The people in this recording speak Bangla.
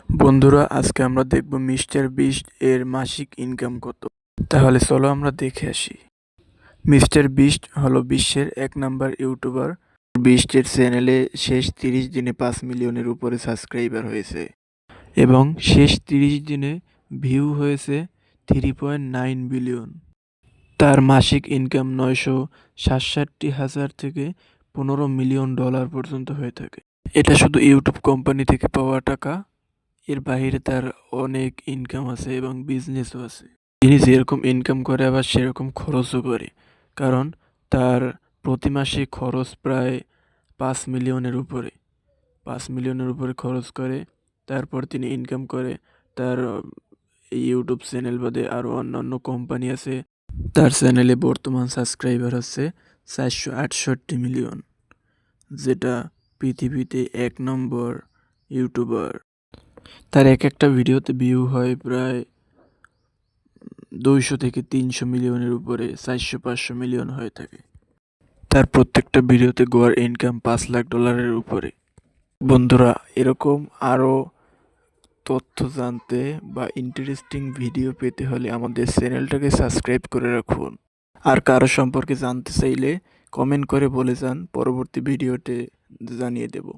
বন্ধুরা, আজকে আমরা দেখব মিস্টার বিস্ট এর মাসিক ইনকাম কত। তাহলে চলো আমরা দেখে আসি। মিস্টার বিস্ট হলো বিশ্বের ১ নম্বর ইউটিউবার। বিস্টের চ্যানেলে শেষ ৩০ দিনে ৫ মিলিয়নের উপরে সাবস্ক্রাইবার হয়েছে এবং শেষ ৩০ দিনে ভিউ হয়েছে 3.9 বিলিয়ন। তার মাসিক ইনকাম ৯৬৭,০০০ থেকে $১৫ মিলিয়ন পর্যন্ত হয়ে থাকে। এটা শুধু ইউটিউব কোম্পানি থেকে পাওয়া টাকা। এর বাহিরে তার অনেক ইনকাম আছে এবং বিজনেসও আছে। তিনি যেরকম ইনকাম করে আবার সেরকম খরচও করে, কারণ তার প্রতি মাসে খরচ প্রায় ৫ মিলিয়নের উপরে। ৫ মিলিয়নের উপরে খরচ করে, তারপর তিনি ইনকাম করে। তার ইউটিউব চ্যানেল বাদে আরও অন্যান্য কোম্পানি আছে। তার চ্যানেলে বর্তমান সাবস্ক্রাইবার হচ্ছে ৪৬৮ মিলিয়ন, যেটা পৃথিবীতে ১ নম্বর ইউটিউবার। তার একটা ভিডিওতে ভিউ হয় প্রায় ২০০ থেকে ৩০০ মিলিয়নের উপরে, ৪০০-৫০০ মিলিয়ন হয়ে থাকে। তার প্রত্যেকটা ভিডিওতে গড় ইনকাম $৫ লাখ উপরে। বন্ধুরা, এরকম আরও তথ্য জানতে বা ইন্টারেস্টিং ভিডিও পেতে হলে আমাদের চ্যানেলটাকে সাবস্ক্রাইব করে রাখুন। আর কারো সম্পর্কে জানতে চাইলে কমেন্ট করে বলে যান, পরবর্তী ভিডিওতে জানিয়ে দেব।